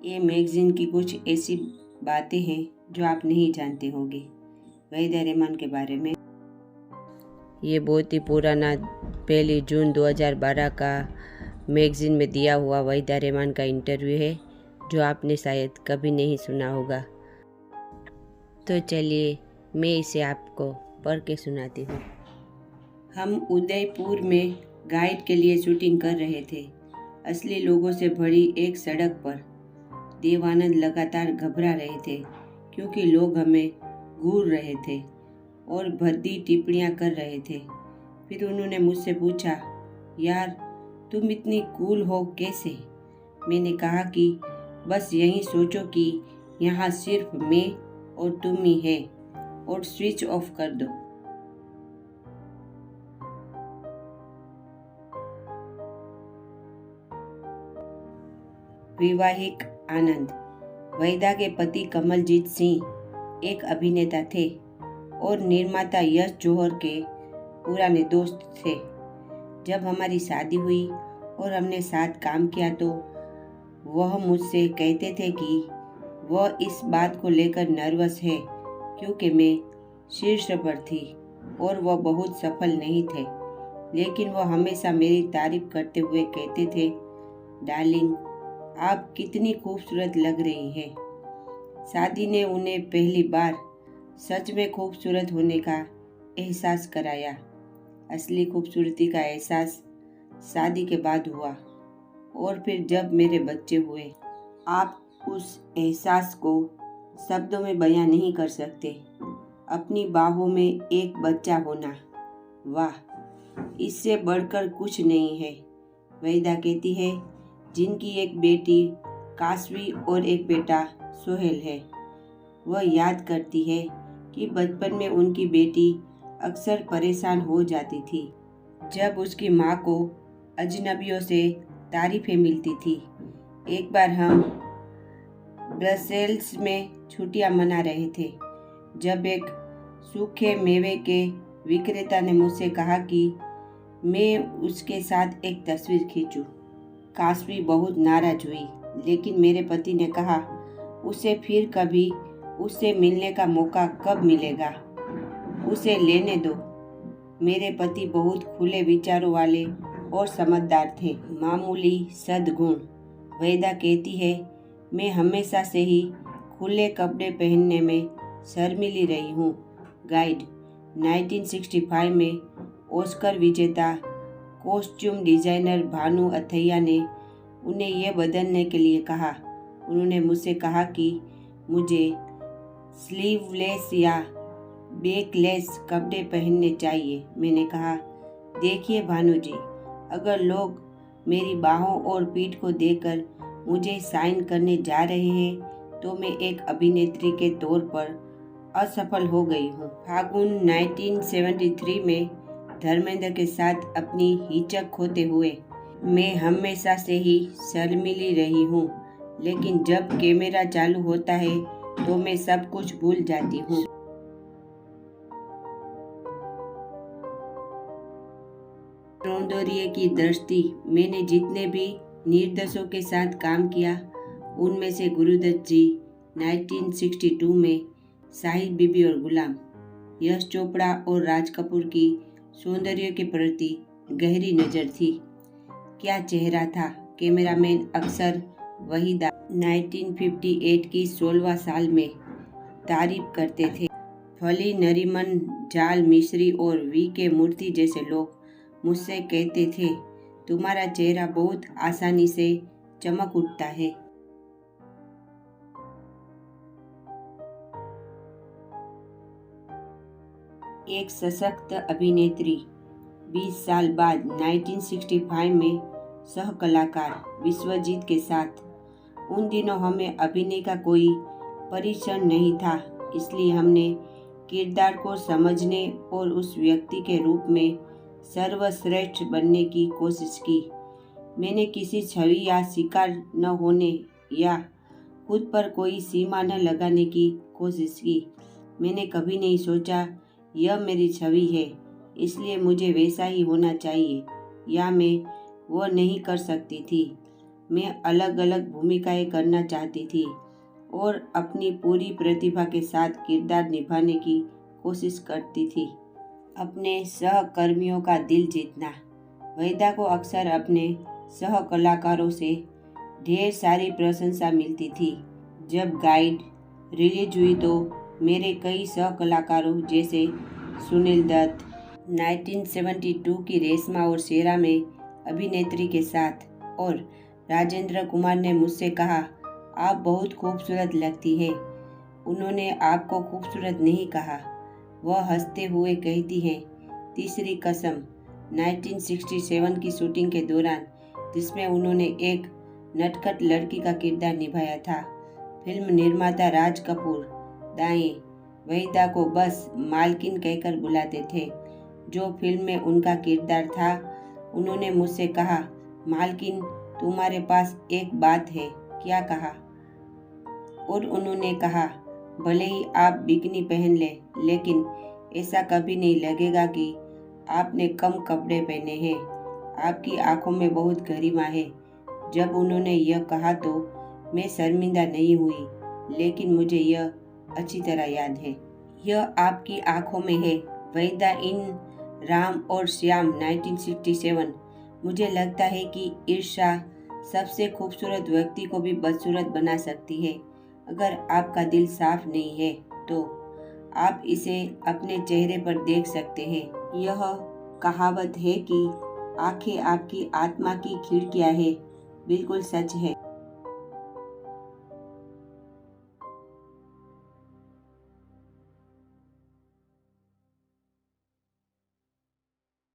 ये मैगज़ीन की कुछ ऐसी बातें हैं जो आप नहीं जानते होंगे वहीदा रहमान के बारे में। ये बहुत ही पुराना 1 जून 2012 का मैगज़ीन में दिया हुआ वहीदा रहमान का इंटरव्यू है जो आपने शायद कभी नहीं सुना होगा। तो चलिए मैं इसे आपको पढ़ के सुनाती हूँ। हम उदयपुर में गाइड के लिए शूटिंग कर रहे थे। असली लोगों से भरी एक सड़क पर देवानंद लगातार घबरा रहे थे क्योंकि लोग हमें घूर रहे थे और भद्दी टिप्पणियाँ कर रहे थे। फिर उन्होंने मुझसे पूछा, यार तुम इतनी कूल हो कैसे? मैंने कहा कि बस यही सोचो कि यहाँ सिर्फ मैं और तुम ही है और स्विच ऑफ कर दो। वैवाहिक आनंद। वहीदा के पति कमलजीत सिंह एक अभिनेता थे और निर्माता यश जौहर के पुराने दोस्त थे। जब हमारी शादी हुई और हमने साथ काम किया तो वह मुझसे कहते थे कि वह इस बात को लेकर नर्वस है क्योंकि मैं शीर्ष पर थी और वह बहुत सफल नहीं थे। लेकिन वह हमेशा मेरी तारीफ करते हुए कहते थे, डार्लिंग आप कितनी खूबसूरत लग रही हैं। शादी ने उन्हें पहली बार सच में खूबसूरत होने का एहसास कराया। असली खूबसूरती का एहसास शादी के बाद हुआ और फिर जब मेरे बच्चे हुए। आप उस एहसास को शब्दों में बयां नहीं कर सकते। अपनी बाहों में एक बच्चा होना, वाह, इससे बढ़कर कुछ नहीं है। वहीदा कहती है जिनकी एक बेटी काशवी और एक बेटा सोहेल है। वह याद करती है कि बचपन में उनकी बेटी अक्सर परेशान हो जाती थी जब उसकी माँ को अजनबियों से तारीफें मिलती थी। एक बार हम ब्रसेल्स में छुट्टियां मना रहे थे जब एक सूखे मेवे के विक्रेता ने मुझसे कहा कि मैं उसके साथ एक तस्वीर खींचूं। काशवी बहुत नाराज हुई, लेकिन मेरे पति ने कहा उसे फिर कभी उससे मिलने का मौका कब मिलेगा, उसे लेने दो। मेरे पति बहुत खुले विचारों वाले और समझदार थे। मामूली सद्गुण। वहीदा कहती है मैं हमेशा से ही खुले कपड़े पहनने में शर्मीली रही हूँ। गाइड। 1965 में ऑस्कर विजेता कॉस्ट्यूम डिजाइनर भानु अथैया ने उन्हें यह बदलने के लिए कहा। उन्होंने मुझसे कहा कि मुझे स्लीवलेस या बैकलेस कपड़े पहनने चाहिए। मैंने कहा, देखिए भानु जी, अगर लोग मेरी बाहों और पीठ को देखकर मुझे साइन करने जा रहे हैं तो मैं एक अभिनेत्री के तौर पर असफल हो गई हूँ। फागुन 1973 में धर्मेंद्र के साथ अपनी हिचक खोते हुए मैं हमेशा से ही शर्मीली रही हूँ, लेकिन जब कैमरा चालू होता है तो मैं सब कुछ भूल जाती हूँ। सौंदर्य की दृष्टि। मैंने जितने भी निर्देशकों के साथ काम किया उनमें से गुरुदत्त जी 1962 में साहिद बीबी और गुलाम, यश चोपड़ा और राज कपूर की सौंदर्य के प्रति गहरी नज़र थी। क्या चेहरा था। कैमरामैन अक्सर वहीदा 1958 की 16वां साल में तारीफ करते थे। फली नरीमन, जाल मिश्री और वी.के. मूर्ति जैसे लोग मुझसे कहते थे, तुम्हारा चेहरा बहुत आसानी से चमक उठता है। एक सशक्त अभिनेत्री। 20 साल बाद 1965 में सह कलाकार विश्वजीत के साथ। उन दिनों हमें अभिनय का कोई परिचय नहीं था, इसलिए हमने किरदार को समझने और उस व्यक्ति के रूप में सर्वश्रेष्ठ बनने की कोशिश की। मैंने किसी छवि या शिकार न होने या खुद पर कोई सीमा न लगाने की कोशिश की। मैंने कभी नहीं सोचा यह मेरी छवि है इसलिए मुझे वैसा ही होना चाहिए या मैं वो नहीं कर सकती थी। मैं अलग अलग भूमिकाएं करना चाहती थी और अपनी पूरी प्रतिभा के साथ किरदार निभाने की कोशिश करती थी। अपने सहकर्मियों का दिल जीतना। वहीदा को अक्सर अपने सह कलाकारों से ढेर सारी प्रशंसा मिलती थी। जब गाइड रिलीज हुई तो मेरे कई सह कलाकारों जैसे सुनील दत्त, 1972 की रेशमा और शेरा में अभिनेत्री के साथ, और राजेंद्र कुमार ने मुझसे कहा, आप बहुत खूबसूरत लगती है। उन्होंने आपको खूबसूरत नहीं कहा, वह हंसते हुए कहती हैं। तीसरी कसम 1967 की शूटिंग के दौरान, जिसमें उन्होंने एक नटखट लड़की का किरदार निभाया था। फिल्म निर्माता राज कपूर दाएं वहीदा को बस मालकिन कहकर बुलाते थे। जो फिल्म में उनका किरदार था, उन्होंने मुझसे कहा, मालकिन तुम्हारे पास एक बात है। क्या कहा? और उन्होंने कहा, भले ही आप बिकनी पहन ले, लेकिन ऐसा कभी नहीं लगेगा कि आपने कम कपड़े पहने हैं। आपकी आंखों में बहुत गरिमा है। जब उन्होंने यह कहा तो मैं शर्मिंदा नहीं हुई, लेकिन मुझे यह अच्छी तरह याद है। यह आपकी आंखों में है। वहीदा इन राम और श्याम 1967। मुझे लगता है कि ईर्ष्या सबसे खूबसूरत व्यक्ति को भी बदसूरत बना सकती है। अगर आपका दिल साफ नहीं है तो आप इसे अपने चेहरे पर देख सकते हैं। यह कहावत है कि आंखें आपकी आत्मा की खिड़कियां हैं। बिल्कुल सच है।